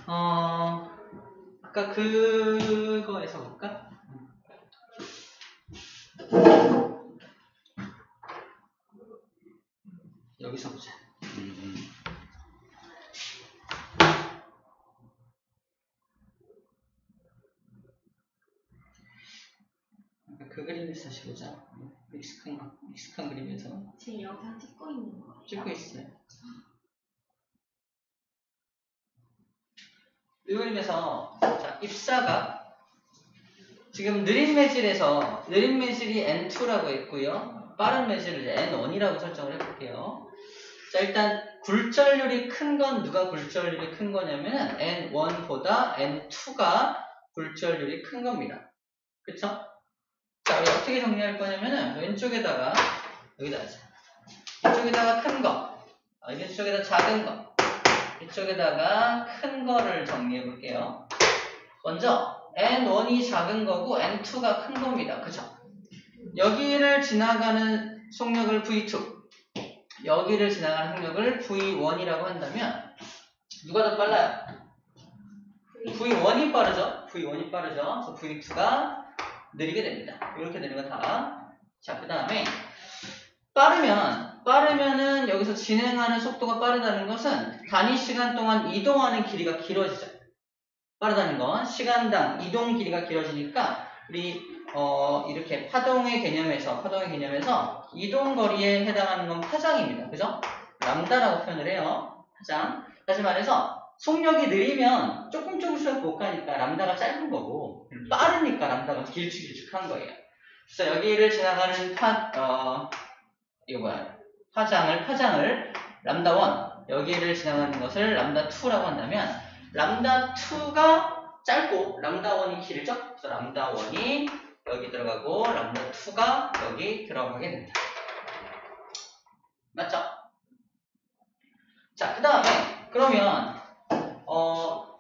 아까 그거에서 볼까? 여기서 보자. 그 그림에서 다시 보자. 익숙한 그림에서. 지금 영상 찍고 있는 거예요? 찍고 있어요. 이 그림에서 자, 입사가 지금 느린 매질에서 느린 매질이 N2라고 했고요. 빠른 매질을 N1이라고 설정을 해볼게요. 자, 일단 굴절률이 큰 건 누가 굴절률이 큰 거냐면 N1보다 N2가 굴절률이 큰 겁니다. 그쵸? 자, 우리 어떻게 정리할 거냐면은 왼쪽에다가 여기다 하자. 이쪽에다가 큰 거, 이쪽에다 작은 거, 이쪽에다가 큰 거를 정리해 볼게요. 먼저 N1이 작은 거고 N2가 큰 겁니다. 그쵸? 여기를 지나가는 속력을 V2, 여기를 지나가는 속력을 V1이라고 한다면 누가 더 빨라요? V1이 빠르죠? V1이 빠르죠? 그래서 V2가 느리게 됩니다. 이렇게 되는 거 다. 자, 그 다음에 빠르면은 여기서 진행하는 속도가 빠르다는 것은 단위 시간 동안 이동하는 길이가 길어지죠. 빠르다는 건 시간당 이동 길이가 길어지니까 우리 이렇게 파동의 개념에서 이동 거리에 해당하는 건 파장입니다. 그죠? 람다라고 표현을 해요. 파장. 다시 말해서 속력이 느리면 조금씩 못 가니까 람다가 짧은 거고 빠르니까 람다가 길쭉길쭉한 거예요. 그래서 여기를 지나가는 파장을 람다1, 여기를 지나가는 것을 람다2라고 한다면 람다2가 짧고 람다1이 길죠? 그래서 람다1이 여기 들어가고 람다2가 여기 들어가게 됩니다. 맞죠? 자, 그 다음에 그러면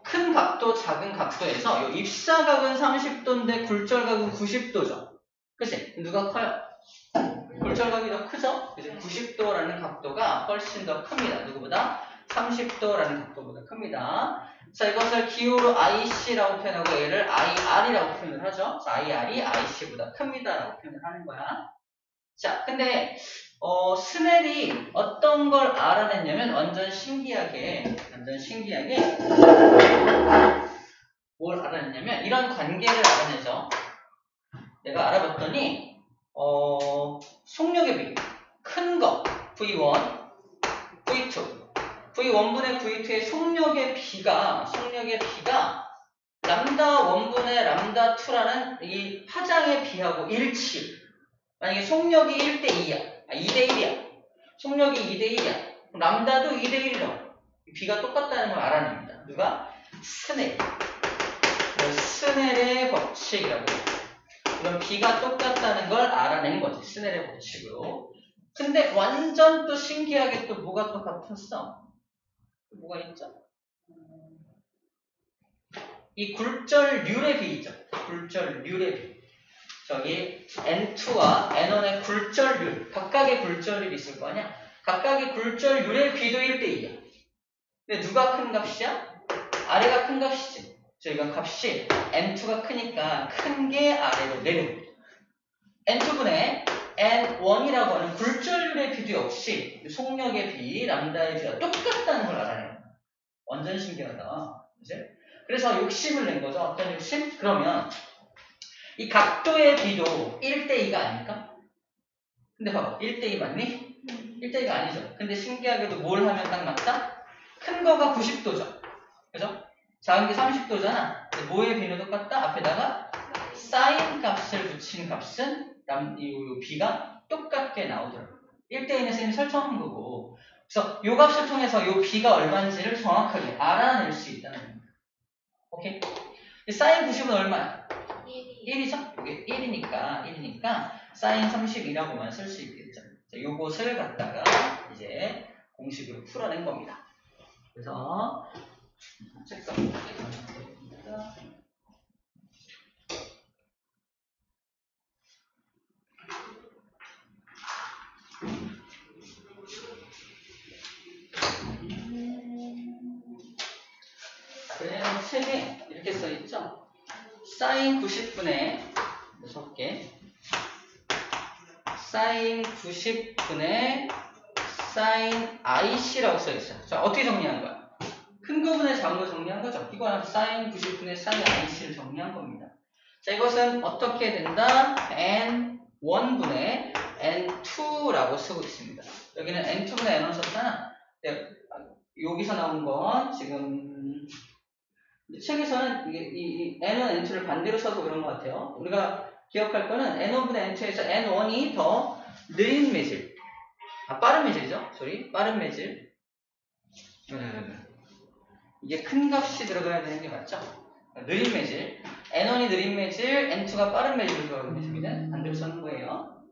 큰 각도, 작은 각도에서 이 입사각은 30도인데 굴절각은 90도죠. 그치? 누가 커요? 굴절각이 더 크죠? 그래서 90도라는 각도가 훨씬 더 큽니다. 누구보다? 30도라는 각도보다 큽니다. 자, 이것을 기호로 IC라고 표현하고 얘를 IR이라고 표현을 하죠. 자, IR이 IC보다 큽니다라고 표현을 하는 거야. 자, 근데 스넬이 어떤 걸 알아냈냐면 완전 신기하게 뭘 알아냈냐면 이런 관계를 알아내죠. 내가 알아봤더니 속력의 비, 큰 거 V1, V2, V1분의 V2의 속력의 비가 람다 1분의 람다 2라는 이 파장의 비하고 일치. 만약에 속력이 1대2야, 2대1이야. 속력이 2대1이야. 람다도 2대1이라고. 비가 똑같다는 걸 알아냅니다. 누가? 스넬. 스넬의 법칙이라고. 그럼 비가 똑같다는 걸 알아낸 거지. 스넬의 법칙으로. 근데 완전 또 신기하게 또 뭐가 또 같았어? 뭐가 있죠? 이 굴절률의 비죠. 굴절률의 비. 저기 N2와 N1의 굴절률, 각각의 굴절률이 있을 거 아니야? 각각의 굴절률의 비도 1대2야. 근데 누가 큰 값이야? 아래가 큰 값이지. 저희가 값이 N2가 크니까 큰 게 아래로 내려오고 N2분의 N1이라고 하는 굴절률의 비도 역시 속력의 비, 람다의 비가 똑같다는 걸 알아내요. 완전 신기하다. 그치? 그래서 욕심을 낸 거죠. 어떤 욕심? 그러면 이 각도의 비도 1대2가 아닐까? 근데 봐봐. 1대2 맞니? 1대2가 아니죠. 근데 신기하게도 뭘 하면 딱 맞다? 큰 거가 90도죠. 그죠? 작은 게 30도잖아. 근데 뭐의 비는 똑같다? 앞에다가 사인 값을 붙인 값은 이 비가 똑같게 나오더라고요. 1대2는 쌤이 설정한 거고. 그래서 이 값을 통해서 이 비가 얼마인지를 정확하게 알아낼 수 있다는 겁니다. 오케이? 사인 90은 얼마야? 1이죠? 이게 1이니까 사인 30이라고만 쓸 수 있겠죠. 자, 요것을 갖다가 이제 공식으로 풀어낸 겁니다. 그래서 책상 그래 책에 이렇게 써있죠? 사인 90분의 6개 사인 90분의 사인 IC라고 써있어요. 자, 어떻게 정리한 거야? 큰 거분의 작은 거 정리한 거죠? 이거는 사인 90분의 사인 IC를 정리한 겁니다. 자, 이것은 어떻게 된다? N1분의 N2라고 쓰고 있습니다. 여기는 N2분의 N1 썼잖아. 여기서 나온 건 지금 책에서는 이 N1, N2를 반대로 써서 그런 것 같아요. 우리가 기억할 거는 N1분의 N2에서 N1이 더 느린 매질. 빠른 매질이죠? 빠른 매질. 이게 큰 값이 들어가야 되는 게 맞죠? 느린 매질. N1이 느린 매질, N2가 빠른 매질로 들어가는 매질입니다. 반대로 쓰는 거예요.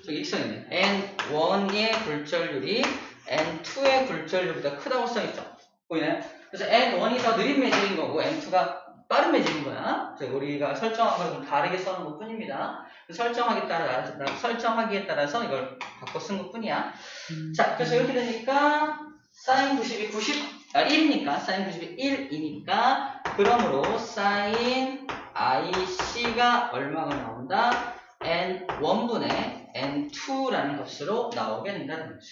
저기 써있네. N1의 굴절률이 N2의 굴절률보다 크다고 써있죠? 보이나요? 그래서 N1이 더 느린 매질인 거고 N2가 빠른 매질인 거야. 우리가 설정한 걸 좀 다르게 써놓은 것 뿐입니다. 설정하기에 따라서 이걸 바꿔 쓴 것 뿐이야. 자, 그래서 이렇게 되니까 사인 90이 1이니까 사인 90이 1이니까 그러므로 사인 IC가 얼마가 나온다? N1분의 N2라는 값으로 나오게 된다는 거지.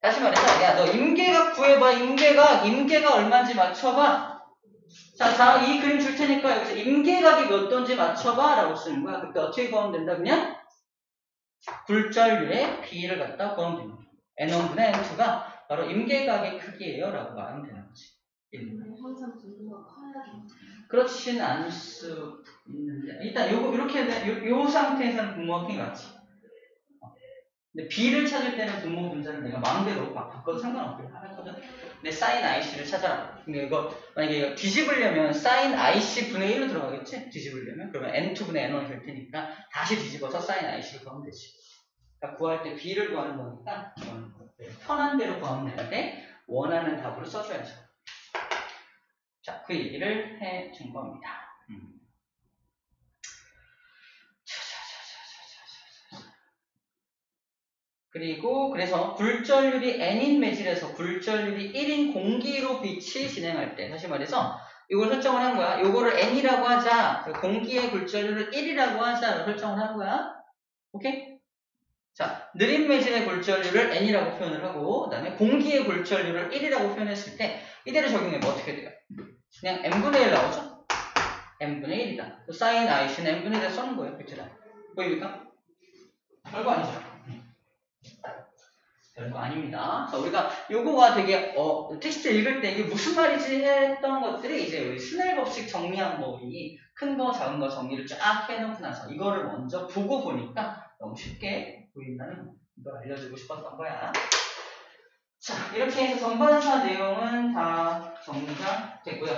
다시 말해서 야, 너 임계각 구해봐. 임계각 얼마인지 맞춰봐. 자, 이 그림 줄 테니까 여기서 임계각이 몇 도인지 맞춰봐 라고 쓰는 거야. 그때 어떻게 구하면 된다? 그냥 굴절률의 B를 갖다 구하면 됩니다. N1분의 N2가 바로 임계각의 크기예요 라고 말하면 되는 거지. 항상 분모가 커야겠네. 그렇지는 않을 수 있는데 일단 요 상태에서는 분모가 크게 맞지. 근데 B를 찾을 때는 분모 분자를 내가 마음대로 바꿔도 상관없게 하거든. 근데 사인 IC를 찾아라. 근데 이거 만약에 이거 뒤집으려면 사인 IC 분의 1로 들어가겠지? 뒤집으려면 그러면 N2분의 N1 될 테니까 다시 뒤집어서 사인 IC를 구하면 되지. 그러니까 구할 때 B를 구하는 거니까 편한 대로 구하면 되는데 원하는 답으로 써줘야죠. 자, 그 얘기를 해준 겁니다. 그리고 그래서 굴절률이 n인 매질에서 굴절률이 1인 공기로 빛이 진행할 때 다시 말해서 이걸 설정을 한 거야. 요거를 n이라고 하자. 공기의 굴절률을 1이라고 하자. 설정을 한 거야. 오케이? 자, 느린 매질의 굴절률을 n이라고 표현을 하고 그 다음에 공기의 굴절률을 1이라고 표현했을 때 이대로 적용해보면 어떻게 돼요? 그냥 n분의 1 나오죠? n분의 1이다. 사인 IC는 n분의 1에 써는 거예요. 그렇죠? 보입니까? 별거 아니죠? 별거 아닙니다. 그래서 우리가 요거가 되게 텍스트 읽을 때 이게 무슨 말이지 했던 것들이 이제 우리 스넬 법칙 정리한 법이 큰 거 작은 거 정리를 쫙 해놓고 나서 이거를 먼저 보고 보니까 너무 쉽게 보인다는 걸 알려주고 싶었던 거야. 자, 이렇게 해서 전반사 내용은 다 정리가 됐고요.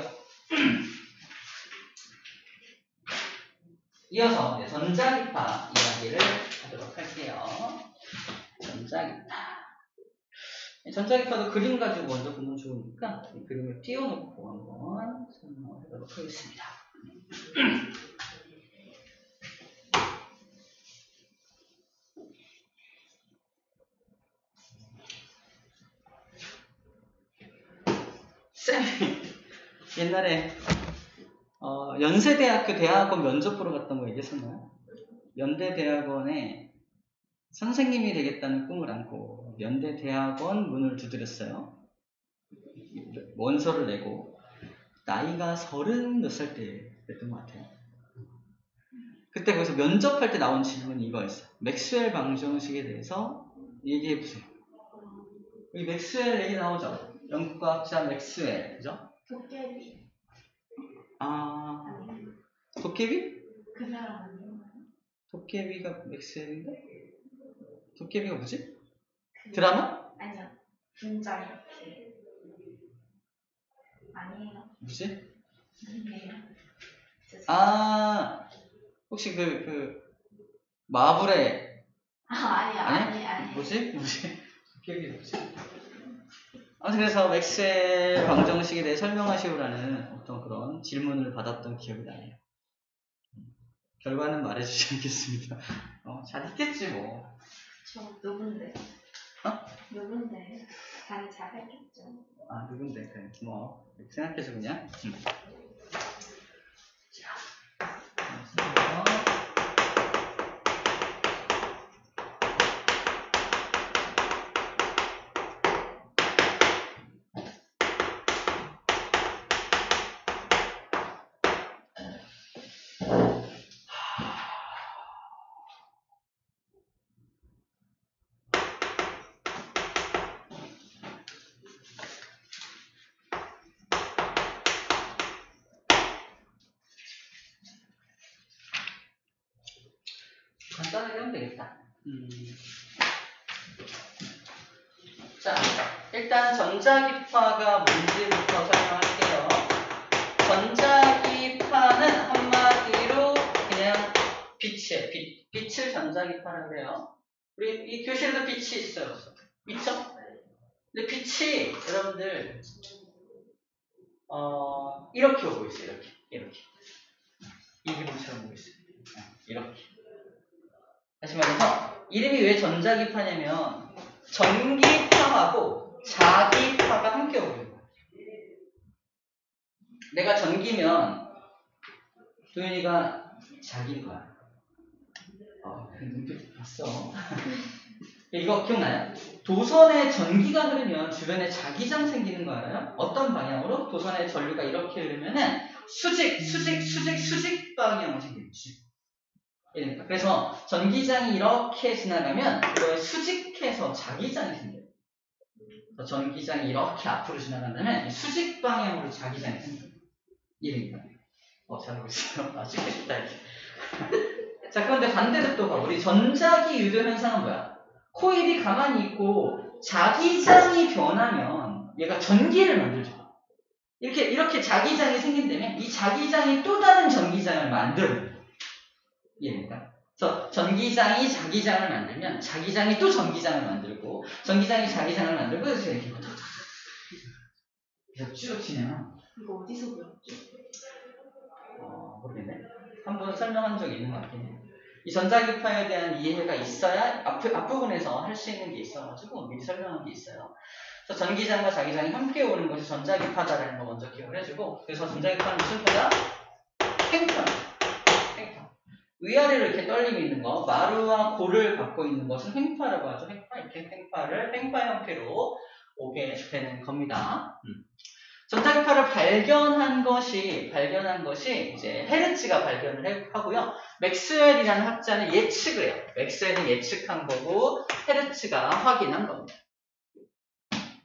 이어서 전자기파 이야기를 하도록 할게요. 전자기파도 그림 가지고 먼저 보면 좋으니까 이 그림을 띄워놓고 한번 설명을 해보도록 하겠습니다. 쌤이 옛날에 연세대학교 대학원 면접 보러 갔던 거 얘기했었나요? 연대대학원에 선생님이 되겠다는 꿈을 안고 연대대학원 문을 두드렸어요. 원서를 내고 나이가 30 몇 살 때였던 것 같아요. 그때 거기서 면접할 때 나온 질문이 이거였어요. 맥스웰 방정식에 대해서 얘기해보세요. 여기 맥스웰 얘기 나오죠? 영국과학자 맥스웰, 그죠? 도깨비. 도깨비? 그 사람 아니에요? 도깨비가 맥스웰인데? 도깨비가 뭐지? 드라마? 아니요. 분자요. 아니에요. 뭐지? 아니에요. 혹시 마블의 아니요. 뭐지? 도깨비 뭐지? 아무튼 그래서 맥스웰 방정식에 대해 설명하시오라는 어떤 그런 질문을 받았던 기억이 나네요. 결과는 말해주지 않겠습니다. 잘 있겠지 뭐. 저 누군데? 누군데? 잘했겠죠. 아, 누군데? 그래. 뭐, 생각해서 그냥. 자, 간단하게 하면 되겠다. 자, 일단 전자기파가 뭔지부터 설명할게요. 전자기파는 한마디로 그냥 빛이에요. 빛을 전자기파라고 그래요. 우리 이 교실에도 빛이 있어요. 있죠? 근데 빛이 여러분들 이렇게 오고 있어요. 이렇게 이 기분처럼 오고 있어요. 이렇게. 다시 말해서 이름이 왜 전자기파냐면 전기파하고 자기파가 함께 오고 있는 거예요. 내가 전기면 도윤이가 자기인 거야. 눈빛 봤어. 이거 기억나요? 도선에 전기가 흐르면 주변에 자기장 생기는 거 알아요? 어떤 방향으로? 도선에 전류가 이렇게 흐르면은 수직 방향으로 생깁니다. 그래서 전기장이 이렇게 지나가면 그거에 수직해서 자기장이 생겨요. 전기장이 이렇게 앞으로 지나간다면 수직 방향으로 자기장이 생겨요. 이해됩니까? 잘하고 있어요. 찍고 싶다 이렇게. 자, 그런데 반대로 또 봐. 우리 전자기 유도 현상은 뭐야? 코일이 가만히 있고 자기장이 변하면 얘가 전기를 만들죠. 이렇게 자기장이 생긴다면 이 자기장이 또 다른 전기장을 만들어요. 이해됩니까? 그래서 전기장이 자기장을 만들면 자기장이 또 전기장을 만들고 전기장이 자기장을 만들고 그래서 이렇게 쭉 진행하는. 이거 어디서 배웠죠? 모르겠네. 한번 설명한 적이 있는 것 같긴 해요. 이 전자기파에 대한 이해가 있어야 앞부분에서 할 수 있는 게 있어가지고 미리 설명한 게 있어요. 그래서 전기장과 자기장이 함께 오는 것이 전자기파다라는 거 먼저 기억을 해주고, 그래서 전자기파는 무슨 파다? 팽파. 위아래로 이렇게 떨림이 있는 거, 마루와 골을 갖고 있는 것은 횡파라고 하죠. 이렇게 횡파 형태로 오게 되는 겁니다. 전자기파를 발견한 것이 이제 헤르츠가 발견을 하고요. 맥스웰이라는 학자는 예측을 해요. 맥스웰이 예측한 거고 헤르츠가 확인한 겁니다.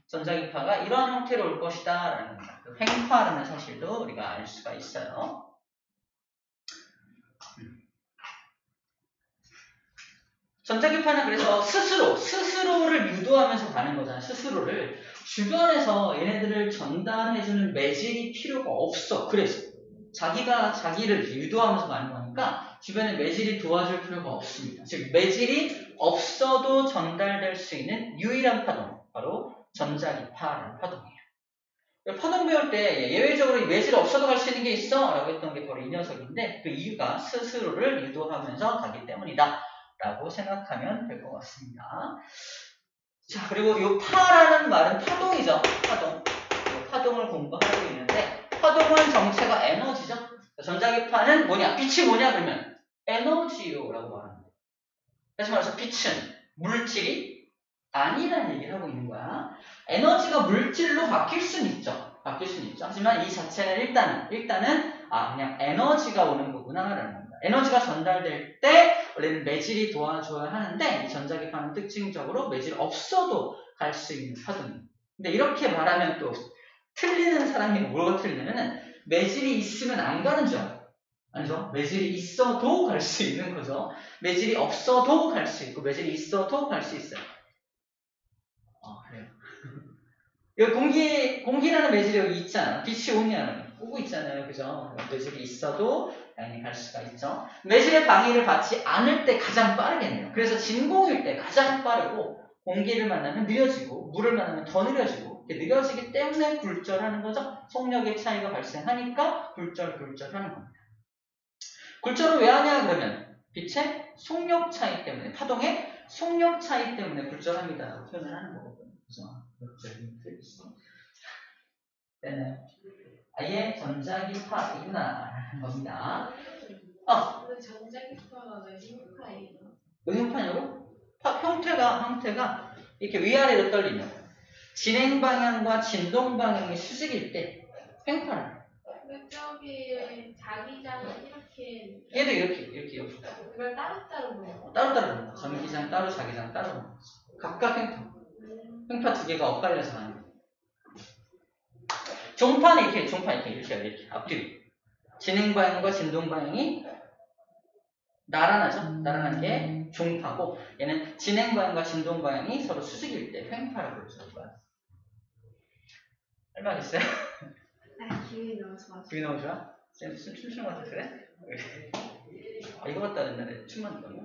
전자기파가 이런 형태로 올 것이다 라는 횡파라는 사실도 우리가 알 수가 있어요. 전자기파는 그래서 스스로를 유도하면서 가는 거잖아요. 스스로를. 주변에서 얘네들을 전달해주는 매질이 필요가 없어. 그래서 자기가 자기를 유도하면서 가는 거니까 주변에 매질이 도와줄 필요가 없습니다. 즉 매질이 없어도 전달될 수 있는 유일한 파동, 바로 전자기파라는 파동이에요. 파동 배울 때 예외적으로 매질이 없어도 갈 수 있는 게 있어 라고 했던 게 바로 이 녀석인데, 그 이유가 스스로를 유도하면서 가기 때문이다 라고 생각하면 될 것 같습니다. 자, 그리고 이 파라는 말은 파동이죠. 파동을 공부하고 있는데, 파동은 정체가 에너지죠. 전자기파는 뭐냐? 빛이 뭐냐? 그러면 에너지요라고 말합니다. 다시 말해서 빛은 물질이 아니라는 얘기를 하고 있는 거야. 에너지가 물질로 바뀔 수는 있죠. 하지만 이 자체는 일단은 그냥 에너지가 오는 거구나라는 겁니다. 에너지가 전달될 때 원래는 매질이 도와줘야 하는데, 이 전자기파는 특징적으로 매질 없어도 갈 수 있는 파동입니다. 근데 이렇게 말하면 또 틀리는 사람이 뭐가 틀리냐면은 매질이 있으면 안 가는 줄 알아요. 아니죠? 매질이 있어도 갈 수 있는 거죠. 매질이 없어도 갈 수 있고 매질이 있어도 갈 수 있어요. 그래요. 여기 공기라는 매질이 여기 있잖아. 빛이 오고 있잖아요. 그죠? 매질이 있어도 당연히 갈 수가 있죠. 매질의 방해를 받지 않을 때 가장 빠르겠네요. 그래서 진공일 때 가장 빠르고, 공기를 만나면 느려지고 물을 만나면 더 느려지고, 이렇게 느려지기 때문에 굴절하는 거죠. 속력의 차이가 발생하니까 굴절하는 겁니다. 굴절을 왜 하냐 그러면 빛의 속력 차이 때문에, 파동의 속력 차이 때문에 굴절합니다라고 표현을 하는 거거든요. 그죠? 되나요? 아예 전자기파이구나 라는 겁니다. 근데 전자기파가 왜 흰파예요? 왜 흉파냐고? 형태가 이렇게 위아래로 떨리면 진행 방향과 진동 방향이 수직일 때 횡파를. 근데 저기 자기장은 이렇게 얘도 이렇게. 그걸 따로따로 보여요? 따로. 전기장 따로, 자기장 따로. 각각 횡파 두 개가 엇갈려서 하는 거예요. 종파는 이렇게 앞뒤로. 진행 방향과 진동 방향이 나란하죠? 나란한 게 종파고, 얘는 진행 방향과 진동 방향이 서로 수직일 때 횡파라고 부르는 거야. 할 말 있어요? 기분이 너무 좋아. 기분이 너무 좋아? 쌤 춤추는 것 같아, 그래? 이거 같다 옛날에 춤만 췄나?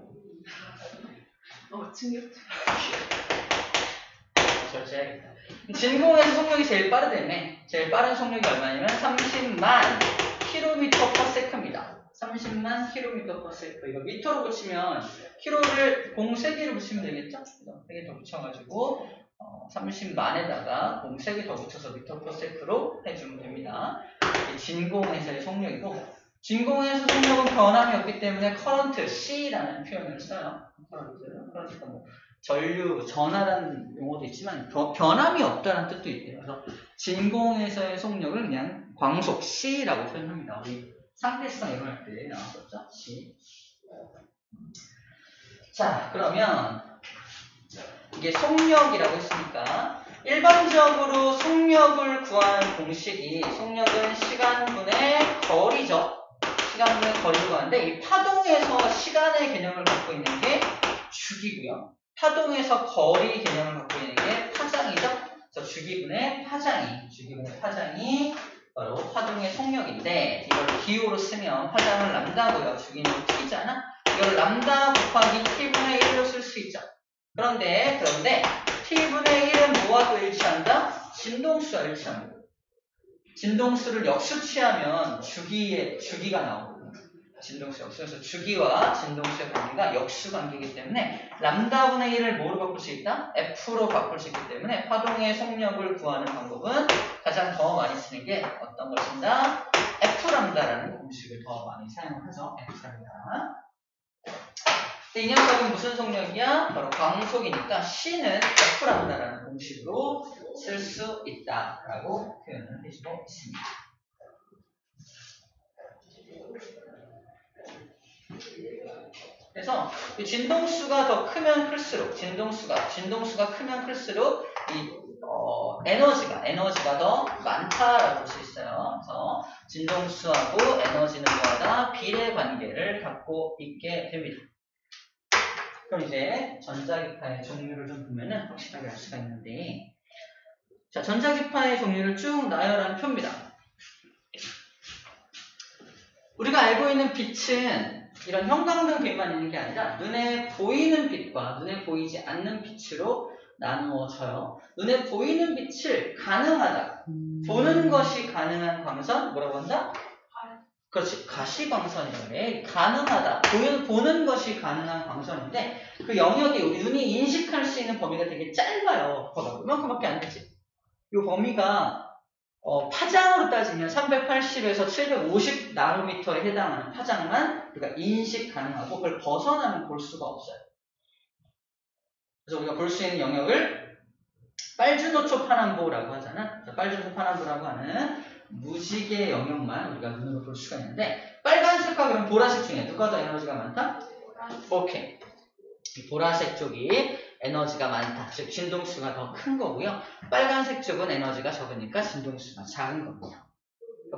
충격적. 절제해야겠다. 진공에서 속력이 제일 빠르다며. 제일 빠른 속력이 얼마냐면 30만 km/s입니다. 30만 km/s. 이거 미터로 붙이면 키로를 공 3개를 붙이면 되겠죠? 3개 더 붙여가지고 30만에다가 공 3개 더 붙여서 미터/s로 해주면 됩니다. 진공에서의 속력이고, 진공에서 속력은 변함이 없기 때문에 커런트 C라는 표현을 써요. 커런트가 뭐 전류, 전하라는 용어도 있지만 변함이 없다는 뜻도 있대요. 그래서 진공에서의 속력을 그냥 광속 C라고 표현합니다. 우리 상대성 이론할 때 나왔었죠? C. 자, 그러면 이게 속력이라고 했으니까 일반적으로 속력을 구하는 공식이, 속력은 시간분의 거리죠. 시간분의 거리를 구하는데, 이 파동에서 시간의 개념을 갖고 있는 게 주기고요. 파동에서 거리 개념을 갖고 있는 게 파장이죠. 그래서 주기분의 파장이 바로 파동의 속력인데, 이걸 기호로 쓰면 파장을 람다고요. 주기는 t잖아. 이걸 람다 곱하기 t분의 1로 쓸 수 있죠. 그런데 t분의 1은 뭐와 또 일치한다? 진동수와 일치합니다. 진동수를 역수 취하면 주기가 나오거든요. 진동수 역수. 그래서 주기와 진동수의 관계가 역수 관계이기 때문에 람다분의 1을 뭐로 바꿀 수 있다? F로 바꿀 수 있기 때문에 파동의 속력을 구하는 방법은 가장 더 많이 쓰는 게 어떤 걸 쓴다? F람다라는 공식을 더 많이 사용하죠. F람다. 이 녀석은 무슨 속력이야? 바로 광속이니까 C는 F람다라는 공식으로 쓸 수 있다라고 표현을 해주고 있습니다. 그래서 이 진동수가 더 크면 클수록, 진동수가 크면 클수록 이 에너지가 더 많다라고 볼 수 있어요. 그래서 진동수하고 에너지는 뭐하다? 비례 관계를 갖고 있게 됩니다. 그럼 이제 전자기파의 종류를 좀 보면은 확실하게 알 수가 있는데, 자, 전자기파의 종류를 쭉 나열한 표입니다. 우리가 알고 있는 빛은 이런 형광등 빛만 있는 게 아니라 눈에 보이는 빛과 눈에 보이지 않는 빛으로 나누어져요. 눈에 보이는 빛을 가능하다, 보는 것이 가능한 광선, 뭐라고 한다? 그렇지, 가시광선이라고 해. 가능하다, 보는 것이 가능한 광선인데, 그 영역이 우리 눈이 인식할 수 있는 범위가 되게 짧아요. 봐봐, 이만큼밖에 안 되지. 이 범위가 파장으로 따지면 380에서 750 나노미터에 해당하는 파장만 우리가 인식 가능하고, 그걸 벗어나면 볼 수가 없어요. 그래서 우리가 볼 수 있는 영역을 빨주노초 파남보라고 하잖아. 빨주노초 파남보라고 하는 무지개 영역만 우리가 눈으로 볼 수가 있는데, 빨간색과 그럼 보라색 중에 누가 더 에너지가 많다? 오케이. 이 보라색 쪽이 에너지가 많다. 즉 진동수가 더 큰 거고요. 빨간색 쪽은 에너지가 적으니까 진동수가 작은 겁니다.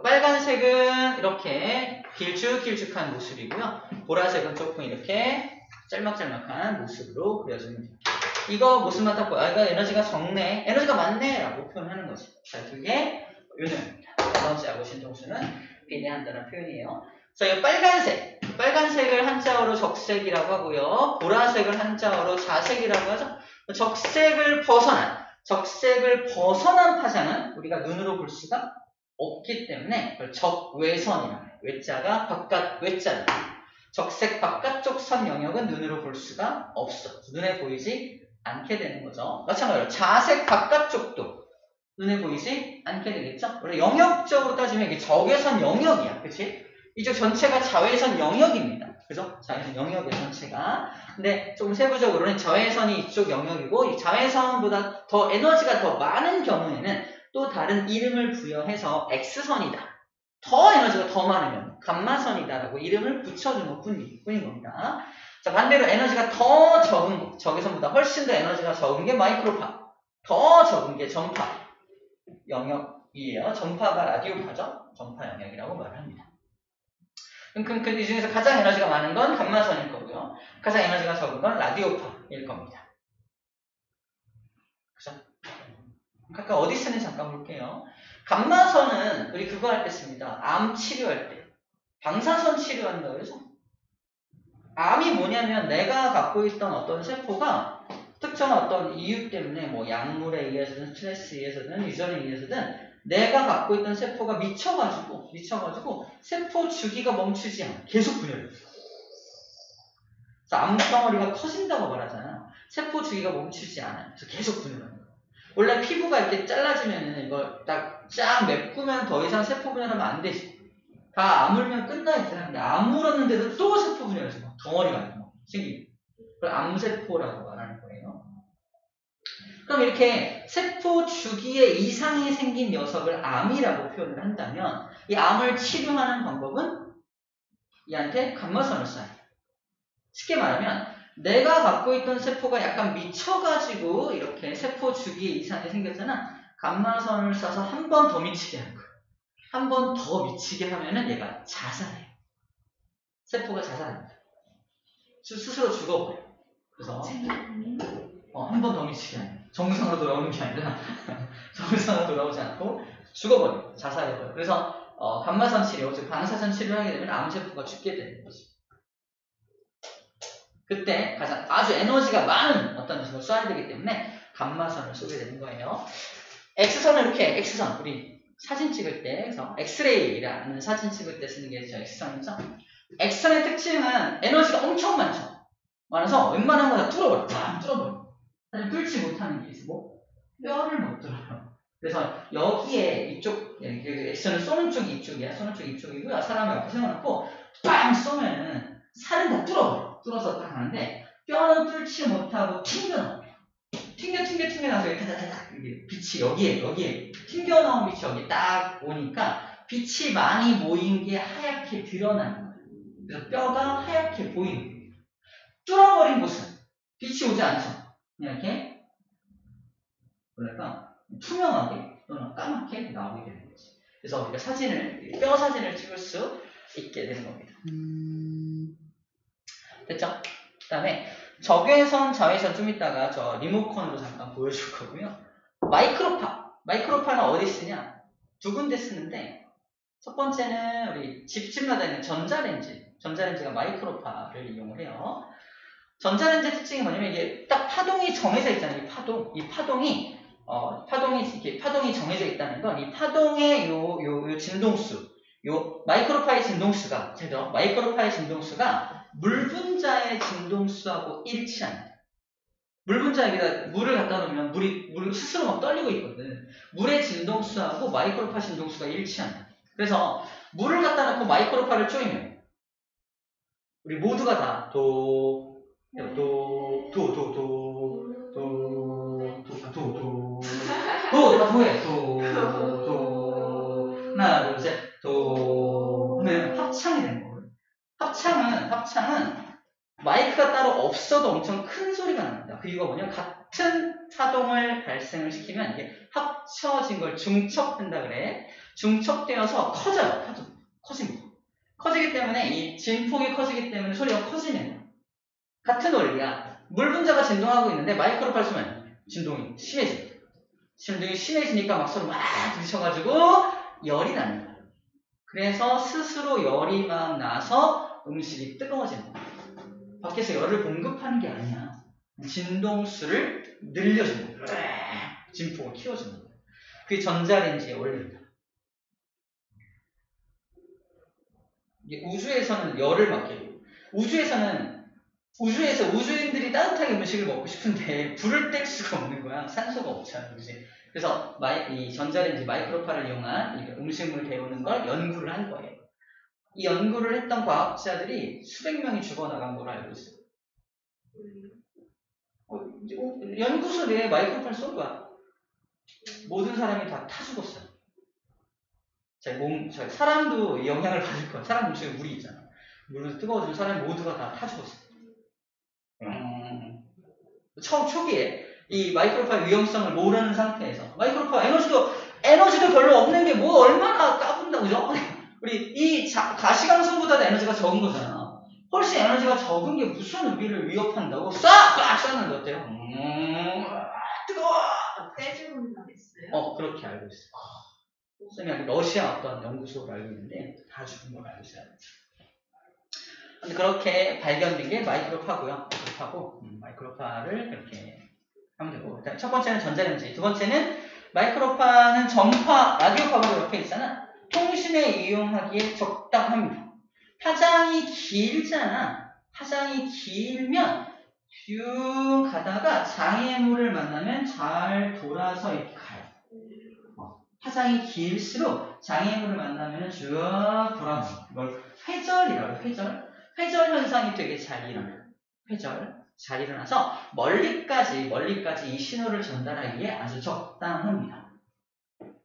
빨간색은 이렇게 길쭉길쭉한 모습이고요. 보라색은 조금 이렇게 짤막짤막한 모습으로 그려지면 됩니다. 이거 모습 맞다고 이거 에너지가 적네, 에너지가 많네 라고 표현하는 거죠. 자, 그게 요놈입니다. 에너지하고 진동수는 비례한다는 표현이에요. 자, 이 빨간색을 한자어로 적색이라고 하고요. 보라색을 한자어로 자색이라고 하죠. 적색을 벗어난 파장은 우리가 눈으로 볼 수가 없기 때문에 그걸 적외선이라고 해요. 외자가 바깥 외자입니다. 적색 바깥쪽 선 영역은 눈으로 볼 수가 없어. 눈에 보이지 않게 되는 거죠. 마찬가지로 자색 바깥쪽도 눈에 보이지 않게 되겠죠? 원래 영역적으로 따지면 이게 적외선 영역이야. 그치? 이쪽 전체가 자외선 영역입니다. 그죠? 자외선 영역의 전체가. 근데 조금 세부적으로는 자외선이 이쪽 영역이고 이 자외선보다 더 에너지가 더 많은 경우에는 또 다른 이름을 부여해서 X선이다. 더 에너지가 더 많으면 감마선이다라고 이름을 붙여준 것 뿐인 겁니다. 자, 반대로 에너지가 더 적은, 적외선보다 훨씬 더 에너지가 적은 게 마이크로파. 더 적은 게 전파 영역이에요. 전파가 라디오파죠. 전파 영역이라고 말을 합니다. 그럼 이 중에서 가장 에너지가 많은 건 감마선일 거고요. 가장 에너지가 적은 건 라디오파일 겁니다. 그죠? 각각 어디 쓰는지 잠깐 볼게요. 감마선은 우리 그거 할 때 씁니다. 암 치료할 때. 방사선 치료한다 그래서. 암이 뭐냐면 내가 갖고 있던 어떤 세포가 특정한 어떤 이유 때문에 뭐 약물에 의해서든 스트레스에 의해서든 유전에 의해서든 내가 갖고 있던 세포가 미쳐가지고 세포 주기가 멈추지 않아. 계속 분열해. 그래서 암덩어리가 커진다고 말하잖아요. 세포 주기가 멈추지 않아요. 그래서 계속 분열하는 거예요. 원래 피부가 이렇게 잘라지면 이걸 딱 쫙 메꾸면 더 이상 세포 분열하면 안 되지. 다 아물면 끝나 있잖아. 근데 아물었는데도 또 세포 분열해서 막 덩어리가 생기고. 그걸 암세포라고 말하는 거예요. 그럼 이렇게 세포 주기에 이상이 생긴 녀석을 암이라고 표현을 한다면 이 암을 치료하는 방법은 얘한테 감마선을 쏴요. 쉽게 말하면 내가 갖고 있던 세포가 약간 미쳐가지고 이렇게 세포 주기에 이상이 생겼잖아. 감마선을 쏴서 한 번 더 미치게 하는 거예요. 한 번 더 미치게 하면은 얘가 자살해요. 세포가 자살합니다. 스스로 죽어버려요. 그래서 한 번 더 미치게 하는 거예요. 정상으로 돌아오는 게 아니라 정상으로 돌아오지 않고 죽어버려요. 자살해버려요. 그래서 감마선 치료, 즉 방사선 치료를 하게 되면 암세포가 죽게 되는 거죠. 그때 가장 아주 에너지가 많은 어떤 녀석을 쏴야 되기 때문에 감마선을 쏘게 되는 거예요. X선은 이렇게 X선, 우리 사진 찍을 때, 그래서 엑스레이라는 사진 찍을 때 쓰는 게 X선이죠. X선의 특징은 에너지가 엄청 많죠. 많아서 웬만한 거 다 뚫어버려. 다 뚫어버려. 사실 뚫지 못하는 게 있어. 뭐? 뼈를 못 뚫어요. 그래서 여기에 이쪽, X선을 쏘는 쪽이 이쪽이야. 쏘는 쪽이 이쪽이고요. 사람을 옆에 세워놓고 빵 쏘면은 살은 다 뚫어버려. 뚫어서 딱 하는데 뼈는 뚫지 못하고 튕겨나와요. 튕겨나서 이렇게 다다닥 빛이 여기에 튕겨나온 빛이 여기 딱 오니까 빛이 많이 모인 게 하얗게 드러나는 거예요. 그래서 뼈가 하얗게 보이는 거예요. 뚫어버린 곳은 빛이 오지 않죠. 그냥 이렇게 뭐랄까 투명하게 또는 까맣게 나오게 되는 거지. 그래서 우리가 뼈 사진을 찍을 수 있게 되는 겁니다. 됐죠? 그 다음에 적외선, 자외선 좀 이따가 저 리모컨으로 잠깐 보여줄 거고요. 마이크로파는 어디 쓰냐? 두 군데 쓰는데 첫 번째는 우리 집집마다 있는 전자레인지가 마이크로파를 이용을 해요. 전자레인지 특징이 뭐냐면 이게 딱 파동이 정해져 있잖아요. 이 파동이 정해져 있다는 건 이 파동의 요 진동수, 마이크로파의 진동수가 물 분자의 진동수하고 일치합니다. 물 분자에다 물을 갖다 놓으면 물 스스로 막 떨리고 있거든. 물의 진동수하고 마이크로파 진동수가 일치합니다. 그래서 물을 갖다 놓고 마이크로파를 쪼이면 우리 모두가 다 하나 둘 셋 하면 합창이 되는 거예요. 합창은 마이크가 따로 없어도 엄청 큰 소리가 납니다. 그 이유가 뭐냐면 같은 파동을 발생을 시키면 이게 합쳐진 걸 중첩된다 그래. 중첩되어서 커져요. 커집니다. 커지기 때문에 이 진폭이 커지기 때문에 소리가 커지는 같은 원리야. 물 분자가 진동하고 있는데 마이크로파를 쏘면 진동이 심해집니다. 진동이 심해지니까 막 서로 막 부딪혀가지고 열이 나는 거예요. 그래서 스스로 열이 막 나서 음식이 뜨거워지는 거예요. 밖에서 열을 공급하는 게 아니야. 진동수를 늘려주는 거예요. 진폭을 키워주는 거예요. 그게 전자레인지의 원리입니다. 이게 우주에서는 열을 맡기고, 우주에서는 우주에서 우주인들이 따뜻하게 음식을 먹고 싶은데 불을 뗄 수가 없는 거야. 산소가 없잖아, 그지? 그래서 이 전자레인지 마이크로파를 이용한 이 음식물 데우는 걸 연구를 한 거예요. 이 연구를 했던 과학자들이 수백 명이 죽어나간 걸로 알고 있어요. 연구소 내에 마이크로파를 쏜 거야. 모든 사람이 다 죽었어요. 사람도 영향을 받을 거야. 사람 몸속에 물이 있잖아. 물로 뜨거워지면 사람이 모두가 다 타 죽었어요. 초기에 이 마이크로파의 위험성을 모르는 상태에서 마이크로파 에너지도 별로 없는 게 뭐 얼마나 까분다고 그죠? 우리 이 가시광선보다 에너지가 적은 거잖아. 훨씬 에너지가 적은 게 무슨 우리를 위협한다고 싹 쐈는데 어때요? 뜨거워! 떼주고 나겠어요? 그렇게 알고 있어요. 쌤이 러시아 어떤 연구소로 알고 있는데 다 죽은 걸 알고 있어요. 근데 그렇게 발견된 게 마이크로파고요. 마이크로파를 그렇게 하면 되고, 첫 번째는 전자레인지, 두 번째는 마이크로파는 전파, 라디오파가 옆에 있잖아. 통신에 이용하기에 적당합니다. 파장이 길잖아. 파장이 길면 쭉 가다가 장애물을 만나면 잘 돌아서 이렇게 가요. 파장이 길수록 장애물을 만나면 쭉 돌아서 이걸 회절이라고 해요. 회절 현상이 되게 잘 일어나요. 잘 일어나서 멀리까지 이 신호를 전달하기에 아주 적당합니다.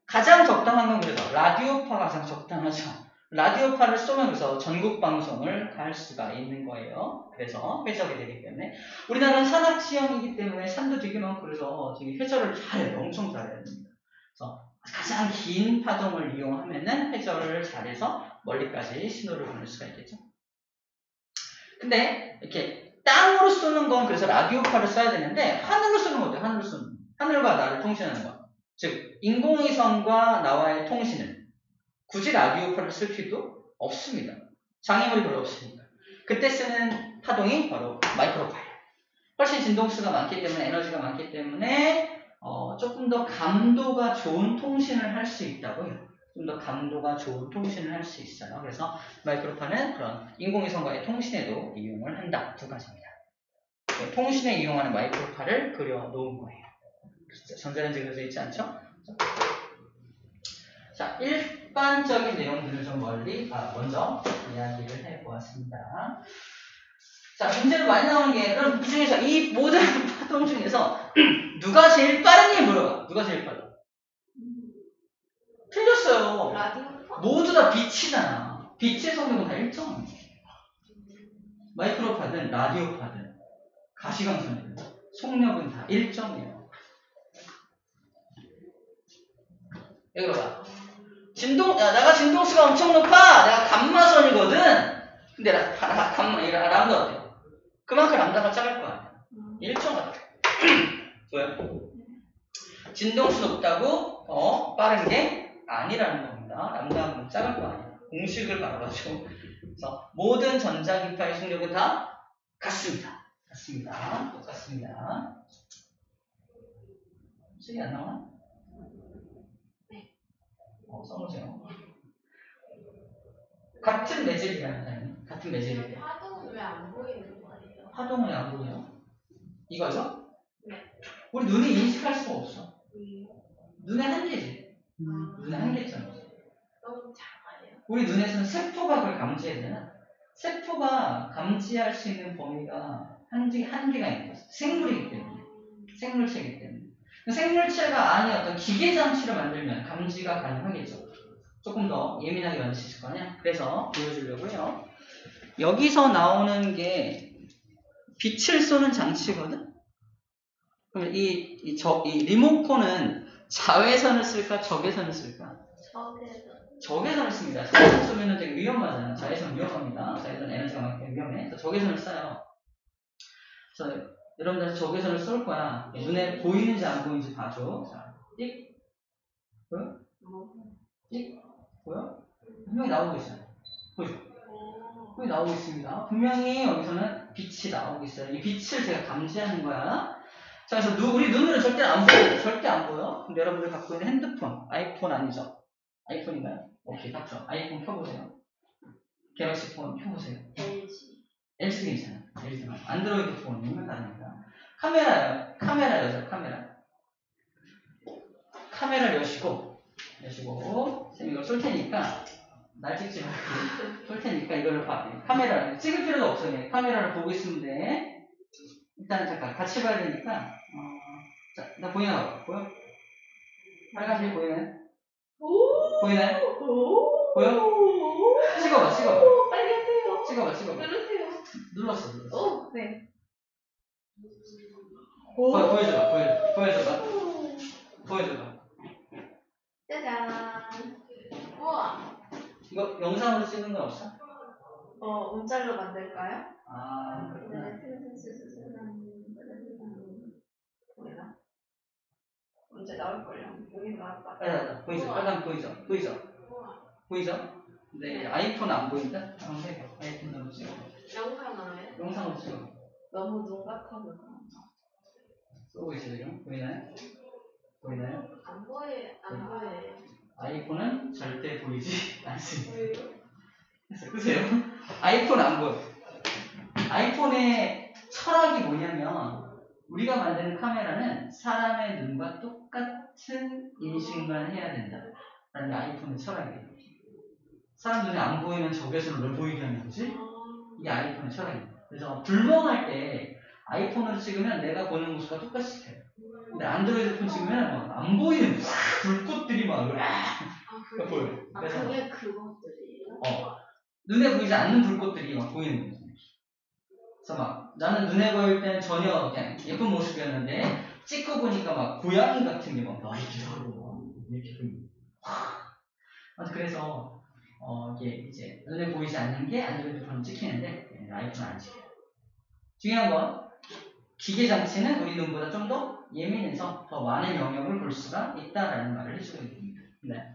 가장 적당한 건 그래서 라디오파가 가장 적당하죠. 라디오파를 쏘면 그래서 전국 방송을 갈 수가 있는 거예요. 그래서 회절이 되기 때문에 우리나라는 산악 지형이기 때문에 산도 되게 많고 그래서 되게 회절을 잘해요. 엄청 잘해야 됩니다. 그래서 가장 긴 파동을 이용하면은 회절을 잘해서 멀리까지 신호를 보낼 수가 있겠죠. 근데 이렇게 땅으로 쏘는 건 그래서 라디오파를 써야 되는데 하늘로 쏘는 건 어때요? 하늘과 나를 통신하는 거. 즉 인공위성과 나와의 통신은 굳이 라디오파를 쓸 필요도 없습니다. 장애물이 별로 없으니까. 그때 쓰는 파동이 바로 마이크로파예요. 훨씬 진동수가 많기 때문에 에너지가 많기 때문에 조금 더 감도가 좋은 통신을 할 수 있다고요. 좀 더 감도가 좋은 통신을 할 수 있어요. 그래서 마이크로파는 그런 인공위성과의 통신에도 이용을 한다. 두 가지입니다. 통신에 이용하는 마이크로파를 그려놓은 거예요. 전자레인지 그려져 있지 않죠? 자, 일반적인 내용들을 좀 먼저 이야기를 해보았습니다. 자, 문제로 많이 나오는 게, 그럼 이 중에서, 이 모든 파동 중에서, 누가 제일 빠르니 물어봐. 누가 제일 빨라? 틀렸어요. 라디오파? 모두 다 빛이잖아. 빛의 속력은 다 일정합니다. 마이크로파든, 라디오파든, 가시광선이든, 속력은 다 일정이에요. 여기 봐봐. 내가 진동수가 엄청 높아. 내가 감마선이거든. 근데 람다 어때요? 그만큼 람다가 작을 거 아니야. 일정하다. 뭐야? 진동수 높다고 더 빠른 게 아니라는 겁니다. 람다는 작을 거 아니야. 공식을 바라가지고. 그래서 모든 전자기파의 속력은 다 같습니다. 똑같습니다. 식이 안 나오나? 써보세요. 같은 매질이라는 사람이 같은 매질이에요. 파동은 왜 안 보이는 거예요? 파동은 왜 안 보여요? 이거죠? 네. 우리 눈이 인식할 수가 없어. 눈의 한계지. 눈의 한계점. 너무 작아요. 우리 눈에서는 세포가 그걸 감지해야 되나? 세포가 감지할 수 있는 범위가 한계가 있는 거죠. 생물이기 때문에. 생물체이기 때문에. 생물체가 아닌 어떤 기계장치를 만들면 감지가 가능하겠죠. 조금 더 예민하게 만들 수 있을 거 아니야? 그래서 보여주려고 해요. 여기서 나오는 게 빛을 쏘는 장치거든? 그럼 이 리모컨은 자외선을 쓸까? 적외선을 쓸까? 적외선을 씁니다. 자외선 쏘면 되게 위험하잖아요. 자외선 위험합니다. 자외선 에너지가 많기 때문에 위험해. 그래서 적외선을 써요. 그래서 여러분들 적외선을 쏠 거야. 눈에 보이는지 안 보이는지 봐줘. 자, 띡. 보여? 띡. 보여? 분명히 나오고 있어요. 보이죠? 분명히 나오고 있습니다. 분명히 여기서는 빛이 나오고 있어요. 이 빛을 제가 감지하는 거야. 자, 그래서 우리 눈으로는 절대 안 보여요. 절대 안 보여. 근데 여러분들 갖고 있는 핸드폰, 아이폰 아니죠? 아이폰인가요? 오케이, 맞죠? 아이폰 켜보세요. 갤럭시 폰 켜보세요. LG도 괜찮아. LG도 안드로이드 폰이면 다릅니다. 카메라 여자 카메라를 여시고 쌤 이걸 쏠 테니까 날 찍지 말고 쏠 테니까 이거를 봐. 카메라 찍을 필요도 없어. 그냥 카메라를 보고 있으면 돼. 일단 잠깐 같이 봐야 되니까 자, 나 보이나? 보여? 빨간색 보이나요? 보이나요? 보여? 찍어봐. 빨리 하세요. 찍어봐. 누르세요. 눌렀어. 오, 네. 보여줘봐. 짜잔. 우와. 이거 영상으로 찍는 건 없어? 문자로 만들까요? 아, 보이나? 문제 나올걸요. 여기 나왔다. 보이죠? 빨간 보이죠? 우와. 보이죠? 근데 아이폰 안 보인다? 한번 해봐. 아이폰으로 찍어. 영상으로요? 영상으로 찍어. 너무 눈 같아서. 쏘고 있어요. 보이나요? 안 보여요. 아이폰은 절대 보이지 않습니다. 보여요? 보세요. 아이폰 안 보여. 아이폰의 철학이 뭐냐면 우리가 만드는 카메라는 사람의 눈과 똑같은 인식만 해야 된다. 라는 게 아이폰의 철학이에요. 사람 눈에 안 보이면 적외선을 왜 보이게 하는 거지? 이게 아이폰의 철학입니다. 그래서 불멍할 때 아이폰으로 찍으면 내가 보는 모습과 똑같이 돼요. 근데 안드로이드 폰 찍으면 막 안 보이는 불꽃들이 막 보여요. 그래서 그게 그것들이에요? 눈에 보이지 않는 불꽃들이 막 보이는 거죠. 그래서 막 나는 눈에 보일 때는 전혀 그냥 예쁜 모습이었는데 찍고 보니까 막 고양이 같은 게 막 나이기도 하고 이렇게 보입니다. 그래서 이게 이제 눈에 보이지 않는 게 안드로이드 폰은 찍히는데 아이폰은 안 찍혀요. 중요한 건 기계 장치는 우리 눈보다 좀 더 예민해서 더 많은 영역을 볼 수가 있다라는 말을 해주고 있습니다. 네.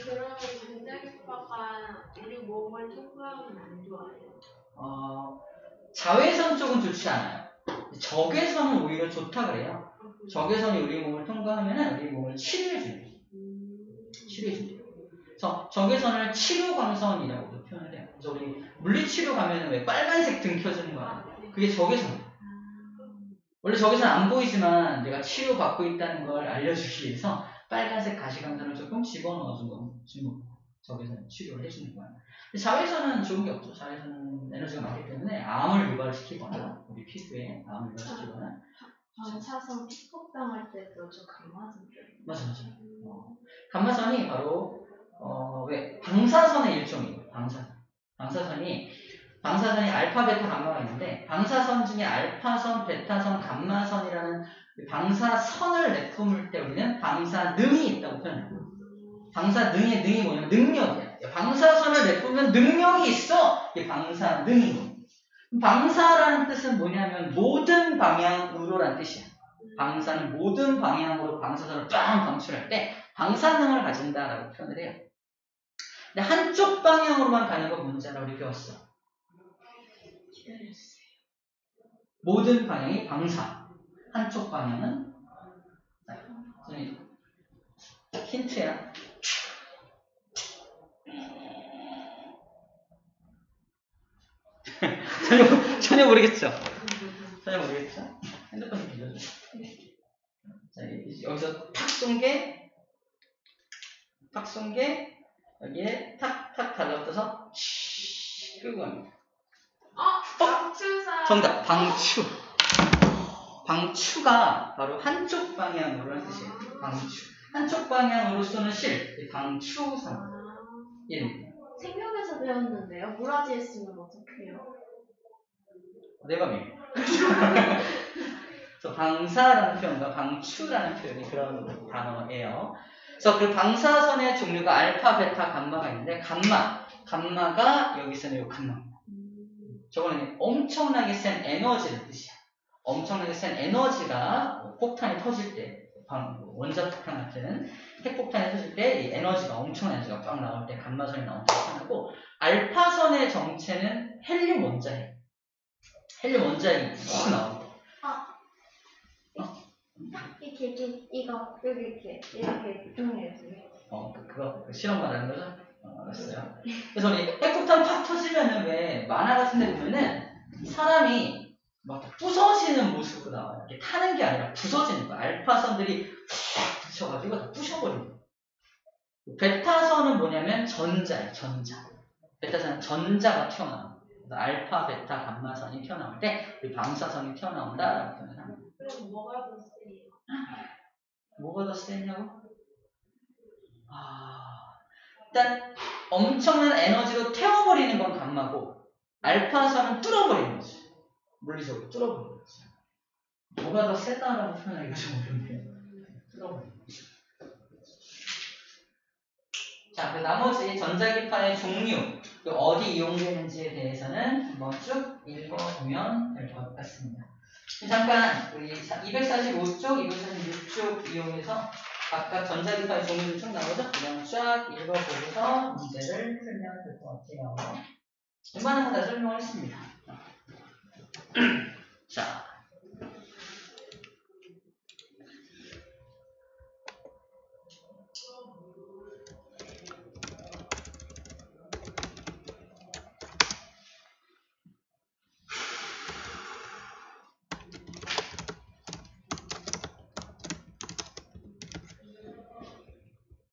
그러면 전자기파가 우리 몸을 통과하면 안 좋아요? 자외선 쪽은 좋지 않아요. 적외선은 오히려 좋다 그래요. 적외선이 우리 몸을 통과하면 우리 몸을 치료해줘요. 그래서 적외선을 치료광선이라고도 표현을 해요. 그래서 우리 물리치료 가면 왜 빨간색 등 켜지는 거야? 그게 적외선. 원래 적외선 안 보이지만 내가 치료받고 있다는 걸 알려주기 위해서 빨간색 가시광선을 조금 집어넣어주고 적외선 치료를 해주는 거야. 자외선은 좋은 게 없죠. 자외선은 에너지가 많기 때문에 암을 유발시키거나 우리 피부에 암을 유발시키거나 방사선 피폭당할 때도 저 감마선 맞아. 감마선이 바로 왜 방사선의 일종이에요. 방사선이 알파, 베타, 감마가 있는데 방사선 중에 알파선, 베타선, 감마선이라는 방사선을 내뿜을 때 우리는 방사능이 있다고 표현해요. 방사능의 능이 뭐냐면 능력이야. 방사선을 내뿜으면 능력이 있어. 이게 방사능이. 방사라는 뜻은 뭐냐면 모든 방향으로라는 뜻이야. 방사는 모든 방향으로 방사선을 쫙 방출할 때 방사능을 가진다라고 표현을 해요. 근데 한쪽 방향으로만 가는 거 문제라고 우리 배웠어. 기다려주세요. 모든 방향이 방사. 한쪽 방향은 힌트야. 전혀 모르겠죠? 핸드폰 좀 빌려줘. 자, 여기서 탁 쏜 게 여기에 탁탁 달라붙어서 끄고 갑니다. 방추사. 정답, 방추가 바로 한쪽 방향으로라는 뜻이에요. 방추. 한쪽 방향으로 쏘는 실, 방추선. 이름입니다. 생명에서 배웠는데요. 무라지 했으면 어떡해요? 내가 미. 그래서 방사라는 표현과 방추라는 표현이 그런 단어예요. 그래서 그 방사선의 종류가 알파, 베타, 감마가 있는데 감마가 여기서는 요 감마입니다. 저거는 엄청나게 센 에너지를 뜻이야. 엄청나게 센 에너지가 폭탄이 터질 때, 원자폭탄 같은 핵폭탄이 터질 때 이 에너지가 엄청난 에너지가 쫙 나올 때 감마선이 나오는 나타나고, 알파선의 정체는 헬륨 원자핵. 헬륨 원자핵이 푹 나옵니다. 이거 여기 이렇게 이렇게 종이에요. 그거 실험 말하는 거죠? 봤어요. 그래서 우리 핵폭탄 팍 터지면은 왜 만화 같은 데 보면은 사람이 막 부서지는 모습으로 나와요. 이렇게 타는 게 아니라 부서지는 거야. 알파선들이 팍 붙여가지고 다 부셔버리는 거야. 베타선은 뭐냐면 전자예요. 전자. 베타선은 전자가 튀어나와요. 그래서 알파, 베타, 감마선이 튀어나올 때 우리 방사선이 튀어나온다라고 표현합니다. 그럼 뭐가 더 세요? 뭐가 더 세냐고? 일단 엄청난 에너지로 태워버리는 건 감마고 알파선은 뚫어버리는 거지. 물리적으로 뚫어버리는 거지. 뭐가 더 세다라고 표현하기가 좀 어렵네요. 뚫어버리는 거지. 자, 그 나머지 전자기파의 종류, 어디 이용되는지에 대해서는 한번 쭉 읽어보면 될 것 같습니다. 잠깐 우리 245쪽, 246쪽 이용해서 각각 전자기파의 종류를 쭉 나오죠? 그냥 쫙 읽어보고서 문제를 풀면 될 것 같아요. 웬만한 건 다 설명을 했습니다. 자.